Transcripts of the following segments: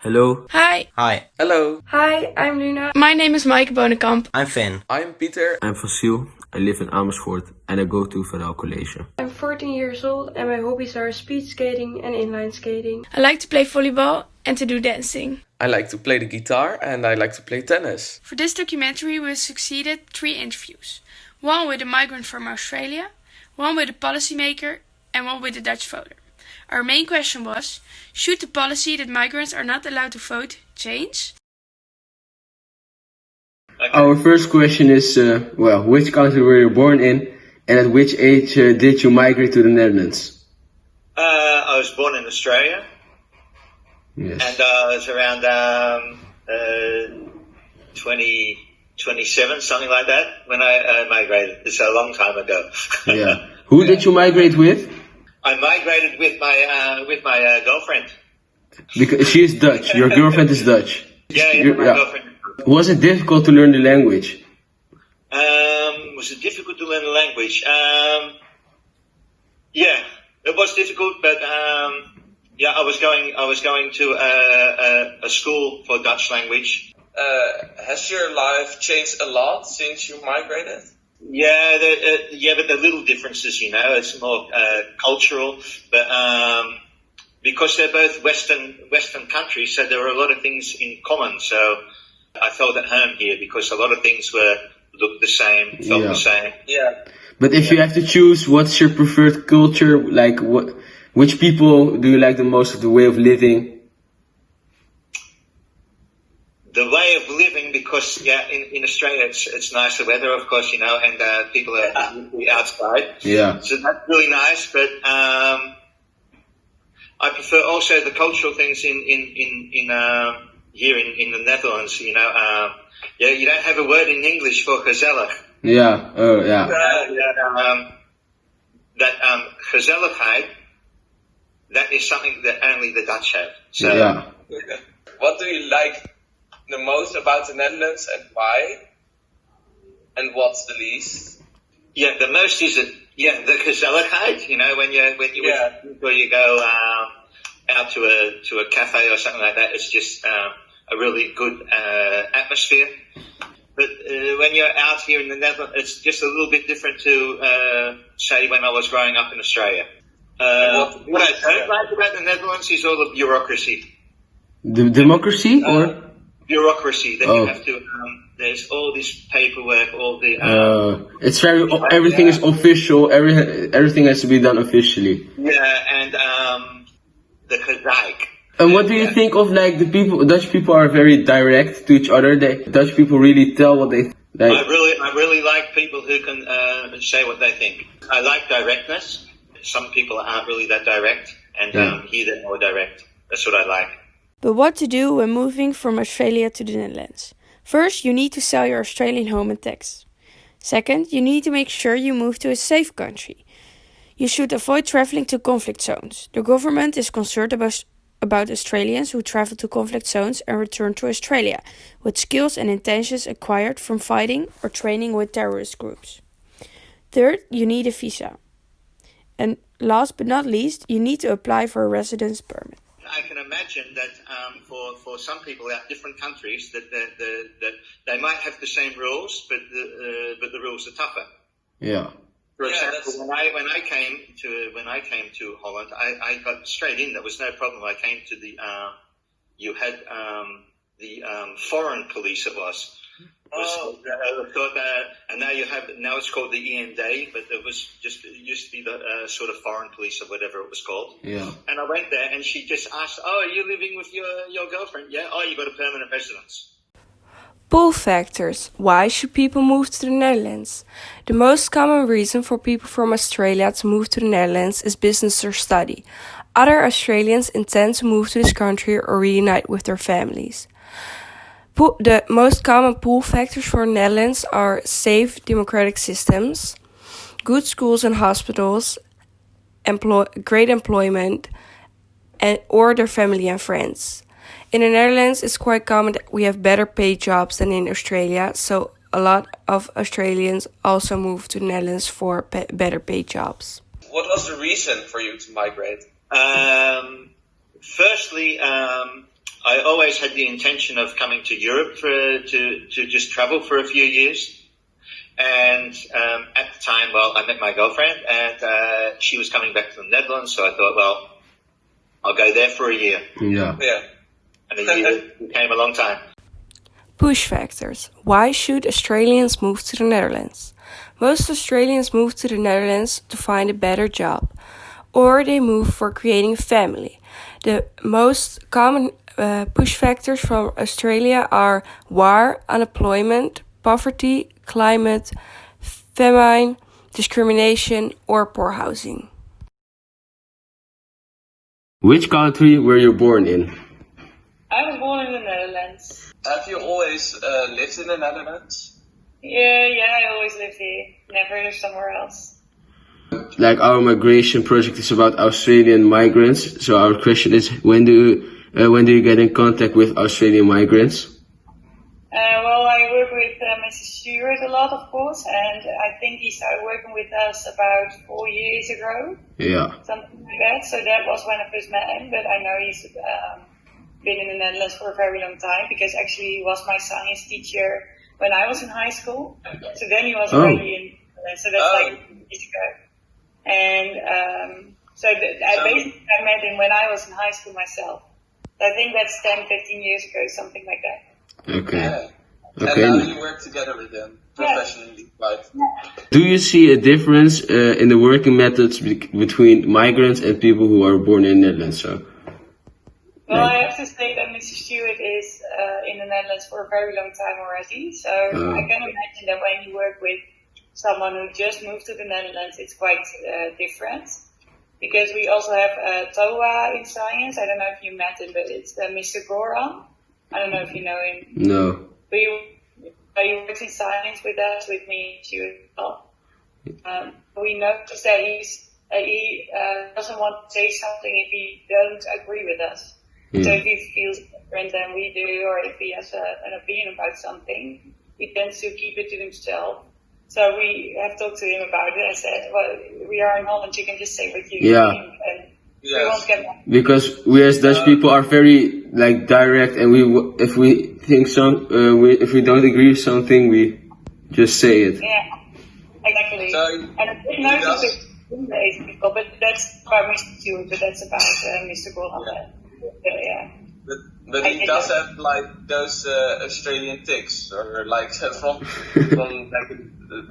Hello. Hi. Hi. Hello. Hi, I'm Luna. My name is Maaike Bonekamp. I'm Finn. I'm Pieter. I'm Vasil. I live in Amersfoort and I go to Farel College. I'm 14 years old and my hobbies are speed skating and inline skating. I like to play volleyball and to do dancing. I like to play the guitar and I like to play tennis. For this documentary we succeeded 3 interviews. One with a migrant from Australia, one with a policymaker and one with a Dutch voter. Our main question was, should the policy that migrants are not allowed to vote change? Okay. Our first question is, which country were you born in and at which age did you migrate to the Netherlands? I was born in Australia. Yes. And I was around 27, something like that, when I migrated. It's a long time ago. Yeah. Who did you migrate with? I migrated with my girlfriend. Because she is Dutch. Your girlfriend is Dutch. Yeah, my girlfriend. Was it difficult to learn the language? Was it difficult to learn the language? Yeah, it was difficult, but yeah, I was going to a school for Dutch language. Has your life changed a lot since you migrated? Yeah, but the little differences, it's more cultural, but because they're both Western countries, so there are a lot of things in common. So I felt at home here because a lot of things looked the same, felt the same. Yeah. But if you have to choose, what's your preferred culture? Like, which people do you like the most of the way of living? The way of living, because in Australia it's nicer weather, of course, and people are outside. Yeah. So that's really nice. But I prefer also the cultural things in here in the Netherlands. You don't have a word in English for gezellig. Yeah. Oh, yeah. That gezelligheid, that is something that only the Dutch have. So, yeah. What do you like the most about the Netherlands and why? And what's the least? Yeah, the most is the gezelligheid. When you go out to a cafe or something like that, it's just a really good atmosphere. But when you're out here in the Netherlands, it's just a little bit different to say when I was growing up in Australia. What I don't like about the Netherlands is all the bureaucracy. The democracy or? Bureaucracy that you have to. There's all this paperwork, all the. It's very. Everything is official. Everything has to be done officially. Yeah, and the gezeik. And what do you think of like the people? Dutch people are very direct to each other. Dutch people really tell what they. Like. I really like people who can say what they think. I like directness. Some people aren't really that direct, and here they're more direct. That's what I like. But what to do when moving from Australia to the Netherlands? First, you need to sell your Australian home and tax. Second, you need to make sure you move to a safe country. You should avoid traveling to conflict zones. The government is concerned about Australians who travel to conflict zones and return to Australia with skills and intentions acquired from fighting or training with terrorist groups. Third, you need a visa. And last but not least, you need to apply for a residence permit. I can imagine that for some people out different countries that they might have the same rules, but the rules are tougher. Yeah. For example, when I came to Holland, I got straight in. There was no problem. I came to the you had the foreign police. It was. And now it's called the END, but it used to be the sort of foreign police or whatever it was called. Yeah. And I went there and she just asked, "Oh, are you living with your girlfriend?" "Yeah." "Oh, you got a permanent residence." Pull factors. Why should people move to the Netherlands? The most common reason for people from Australia to move to the Netherlands is business or study. Other Australians intend to move to this country or reunite with their families. The most common pull factors for the Netherlands are safe democratic systems, good schools and hospitals, great employment, or their family and friends. In the Netherlands, it's quite common that we have better paid jobs than in Australia, so a lot of Australians also move to the Netherlands for better paid jobs. What was the reason for you to migrate? Firstly, I always had the intention of coming to Europe to just travel for a few years. And at the time, well, I met my girlfriend, and she was coming back to the Netherlands, so I thought, well, I'll go there for a year. Yeah. And a year became a long time. Push factors. Why should Australians move to the Netherlands? Most Australians move to the Netherlands to find a better job, or they move for creating a family. The most common push factors from Australia are war, unemployment, poverty, climate, famine, discrimination, or poor housing. Which country were you born in? I was born in the Netherlands. Have you always lived in the Netherlands? Yeah, I always lived here. Never somewhere else. Like our migration project is about Australian migrants, so our question is, when do you get in contact with Australian migrants? Well, I work with Mr. Stewart a lot, of course, and I think he started working with us about 4 years ago. Yeah. Something like that. So that was when I first met him, but I know he's been in the Netherlands for a very long time, because actually he was my science teacher when I was in high school. So then he was already in, so that's like years ago. And I met him when I was in high school myself. So I think that's 10, 15 years ago, something like that. Okay. Yeah. Okay. And now you work together with them professionally, right? Do you see a difference in the working methods between migrants and people who are born in the Netherlands? So. Well, I have to say that Mr. Stewart is in the Netherlands for a very long time already. So I can imagine that when you work with someone who just moved to the Netherlands, it's quite different. Because we also have TOA in science. I don't know if you met him, but it's Mr. Goran. I don't know if you know him. No. But he works in science with us, with me, Stewart as well. We noticed that he doesn't want to say something if he don't agree with us. So if he feels different than we do, or if he has an opinion about something, he tends to keep it to himself. So we have talked to him about it. I said, well, we are in Holland, you can just say what you think. And we won't get back. Because we as Dutch people are very direct, and if we think if we don't agree with something, we just say it. Yeah, exactly. So and a bit notice with people, but that's about Mr. Stewart, but that's about Mr. Goldhammer. Yeah. But he does have those Australian tics, or from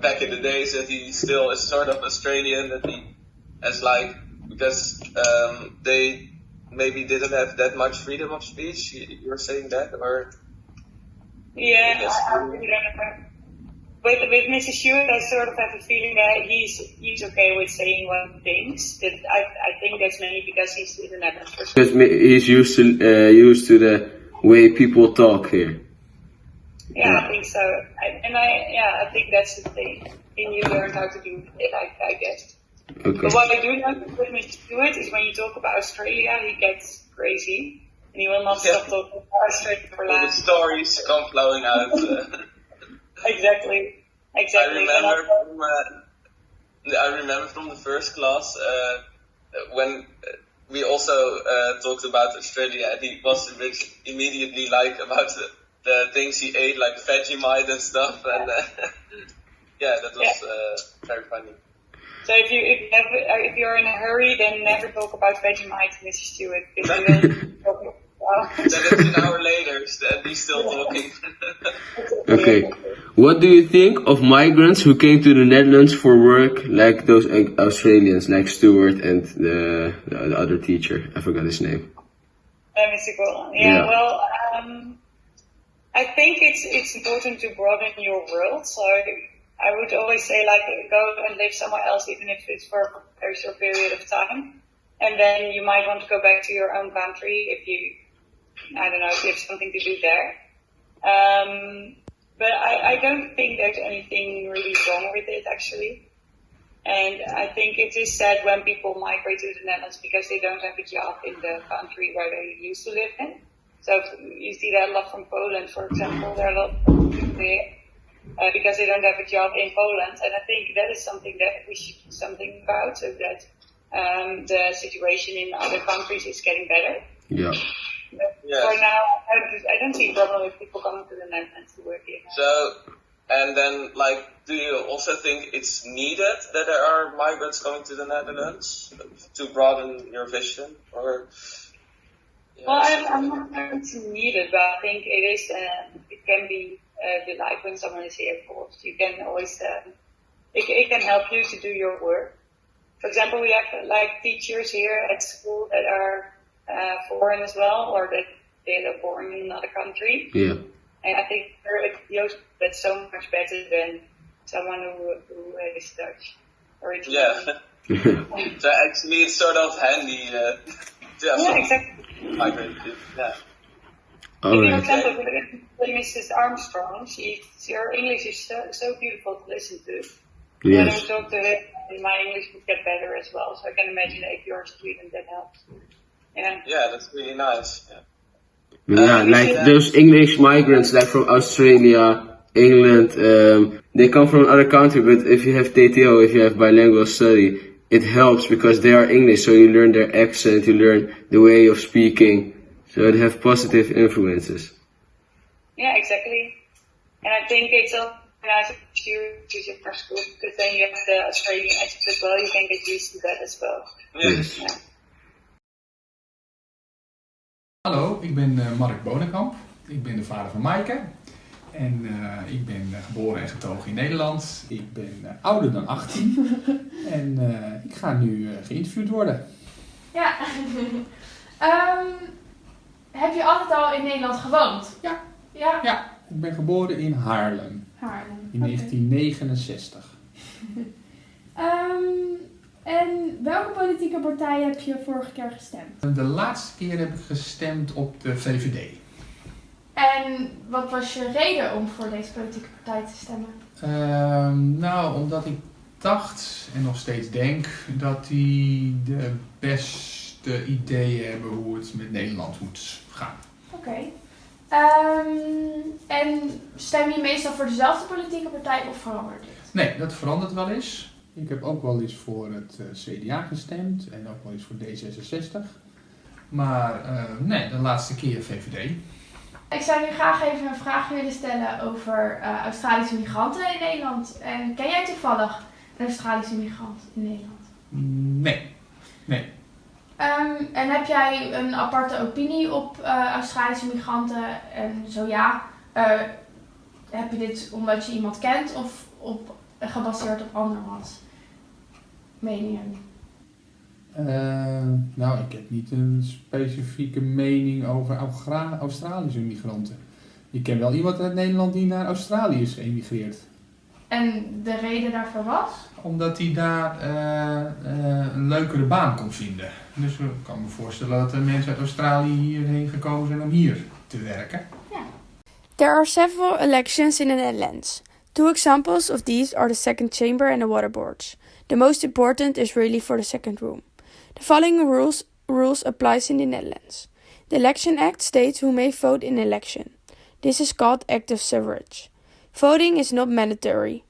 back in the days, that he still is sort of Australian, that he has because they maybe didn't have that much freedom of speech. You're saying that, or? Yeah, I really don't know. With Mr. Stewart, I sort of have a feeling that he's okay with saying what he thinks. That I think that's mainly because he's in the Netherlands. Because he's used to the way people talk here. Yeah, I think so. I think that's the thing. And you learn how to do it, I guess. Okay. But what I do know with Mr. Stewart is when you talk about Australia, he gets crazy. And he will not stop talking about Australia for long. The stories come flowing out. Exactly. I remember from the first class when we also talked about Australia, and he was immediately about the things he ate, like Vegemite and stuff, and that was very funny. So if you're in a hurry, then never talk about Vegemite, Mr. Stewart, because you will. Then it's an hour later, and he's still talking. Okay. What do you think of migrants who came to the Netherlands for work, like those Australians, like Stewart and the other teacher? I forgot his name. Mr. Golan. Yeah, well, I think it's important to broaden your world. So I would always say, go and live somewhere else, even if it's for a very short period of time. And then you might want to go back to your own country if you have something to do there. But I don't think there's anything really wrong with it, actually. And I think it is sad when people migrate to the Netherlands because they don't have a job in the country where they used to live in. So you see that a lot from Poland, for example. There are a lot of people there because they don't have a job in Poland. And I think that is something that we should do something about, so that the situation in other countries is getting better. Yeah. But for now, I don't see a problem with people coming to the Netherlands to work here. So, and then, like, do you also think it's needed that there are migrants coming to the Netherlands to broaden your vision, or? Yeah, well, I'm not sure it's needed, but I think it is. It can be like when someone is here, of course, you can always. It can help you to do your work. For example, we have like teachers here at school that are foreign as well, or that they are born in another country. Yeah. And I think that's so much better than someone who is Dutch originally. Yeah. So actually, it's sort of handy. Yeah, exactly. Migrant. Yeah. All right. For example, Mrs. Armstrong, her English is so beautiful to listen to. When I Yes. talk to her, my English would get better as well. So I can imagine that if you're a student, that helps. Yeah. Yeah, that's really nice. Yeah. Yeah, like those English migrants, like from Australia, England, they come from another country, but if you have TTO, if you have bilingual study, it helps because they are English, so you learn their accent, you learn the way of speaking, so it have positive influences. Yeah, exactly. And I think it's also nice if you choose your first school, because then you have the Australian accent as well, you can get used to that as well. Yes. Yeah. Hallo, ik ben Mark Bonekamp. Ik ben de vader van Maaike. En ik ben geboren en getogen in Nederland. Ik ben ouder dan 18. En ik ga nu geïnterviewd worden. Ja. Heb je altijd al in Nederland gewoond? Ja. Ja? Ja, ik ben geboren in Haarlem. Haarlem. In 1969. En welke politieke partij heb je vorige keer gestemd? De laatste keer heb ik gestemd op de VVD. En wat was je reden om voor deze politieke partij te stemmen? Nou, omdat ik dacht en nog steeds denk dat die de beste ideeën hebben hoe het met Nederland moet gaan. Oké. En stem je meestal voor dezelfde politieke partij of verandert dit? Nee, dat verandert wel eens. Ik heb ook wel eens voor het CDA gestemd en ook wel eens voor D66. Maar nee, de laatste keer VVD. Ik zou nu graag even een vraag willen stellen over Australische migranten in Nederland. En ken jij toevallig een Australische migrant in Nederland? Nee. En heb jij een aparte opinie op Australische migranten? En zo ja, heb je dit omdat je iemand kent of gebaseerd op andermans meningen? Nou, ik heb niet een specifieke mening over Australische migranten. Ik ken wel iemand uit Nederland die naar Australië is geëmigreerd. En de reden daarvoor was? Omdat hij daar een leukere baan kon vinden. Dus ik kan me voorstellen dat er mensen uit Australië hierheen gekomen zijn om hier te werken. Ja. There are several elections in the Netherlands. Two examples of these are the second chamber and the water boards. The most important is really for the second room. The following rules applies in the Netherlands. The Election Act states who may vote in an election. This is called active suffrage. Voting is not mandatory.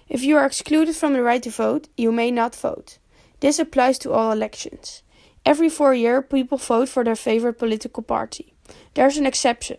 If you are excluded from the right to vote, you may not vote. This applies to all elections. Every 4 years, people vote for their favorite political party. There's an exception,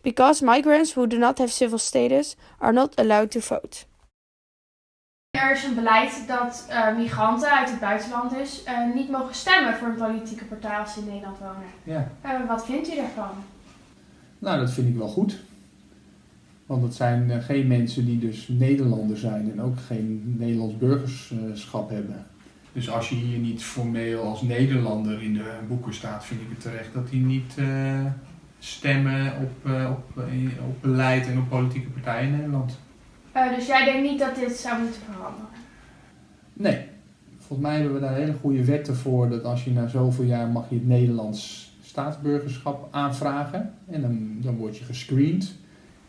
because migrants who do not have civil status are not allowed to vote. Er is een beleid dat migranten uit het buitenland dus niet mogen stemmen voor een politieke partij als ze in Nederland wonen. Ja. Wat vindt u daarvan? Nou, dat vind ik wel goed. Want het zijn geen mensen die dus Nederlander zijn en ook geen Nederlands burgerschap hebben. Dus als je hier niet formeel als Nederlander in de boeken staat, vind ik het terecht dat die niet stemmen op beleid en op politieke partijen in Nederland. Dus jij denkt niet dat dit zou moeten veranderen? Nee. Volgens mij hebben we daar hele goede wetten voor dat als je na zoveel jaar mag je het Nederlands staatsburgerschap aanvragen. En dan word je gescreend.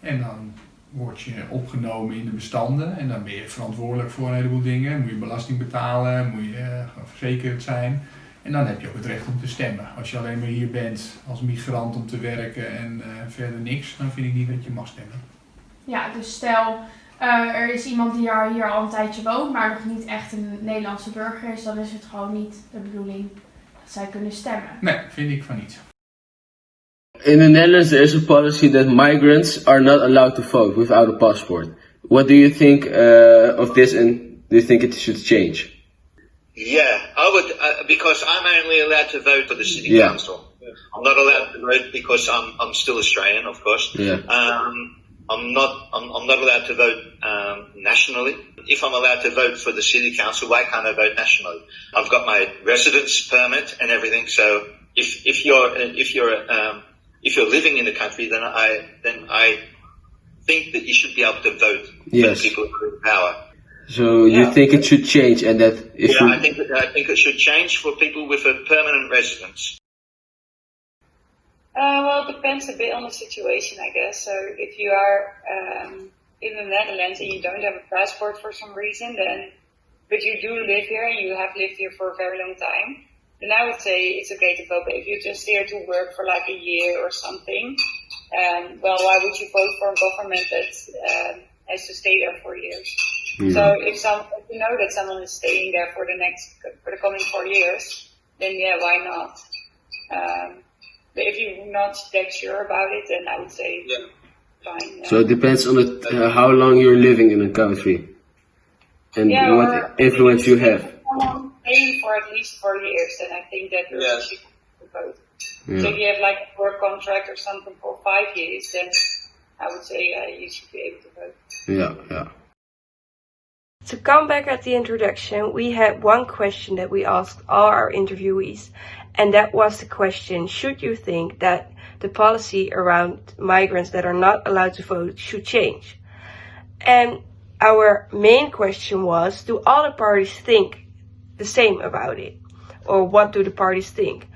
En dan word je opgenomen in de bestanden. En dan ben je verantwoordelijk voor een heleboel dingen. Moet je belasting betalen, moet je verzekerd zijn. En dan heb je ook het recht om te stemmen. Als je alleen maar hier bent als migrant om te werken en verder niks, dan vind ik niet dat je mag stemmen. Ja, dus stel er is iemand die hier al een tijdje woont, maar nog niet echt een Nederlandse burger is, dan is het gewoon niet de bedoeling dat zij kunnen stemmen. Nee, vind ik van niet. in the Netherlands there is a policy that migrants are not allowed to vote without a passport. What do you think of this, and do you think it should change? Yeah, I would, because I'm only allowed to vote for the city council. I'm not allowed to vote because I'm still Australian, of course. Yeah. I'm not allowed to vote nationally. If I'm allowed to vote for the city council, why can't I vote nationally? I've got my residence permit and everything. So if you're living in the country, then I think that you should be able to vote for the people who are in power. So you think it should change, and that I think it should change for people with a permanent residence. Well, it depends a bit on the situation, I guess. So if you are in the Netherlands and you don't have a passport for some reason, but you do live here and you have lived here for a very long time, then I would say it's okay to vote. But if you're just here to work for like a year or something, well, why would you vote for a government that has to stay there for years? Mm. So if you know that someone is staying there for the coming 4 years, then yeah, why not? But if you're not that sure about it, then I would say fine. Yeah. So it depends on how long you're living in a country and what influence you have. Staying for at least 4 years, then I think that you should vote. Yeah. So if you have like a work contract or something for 5 years, then I would say you should be able to vote. Yeah. To come back at the introduction, we had one question that we asked all our interviewees, and that was the question: should you think that the policy around migrants that are not allowed to vote should change? And our main question was, do all the parties think the same about it? Or what do the parties think?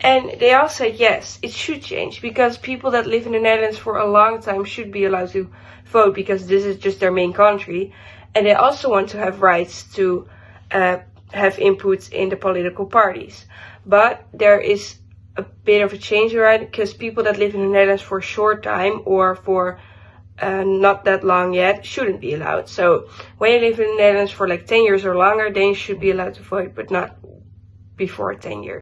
And they all said yes, it should change, because people that live in the Netherlands for a long time should be allowed to vote, because this is just their main country. And they also want to have rights to have inputs in the political parties. But there is a bit of a change around, because people that live in the Netherlands for a short time or for not that long yet shouldn't be allowed. So when you live in the Netherlands for like 10 years or longer, then you should be allowed to vote, but not before 10 years.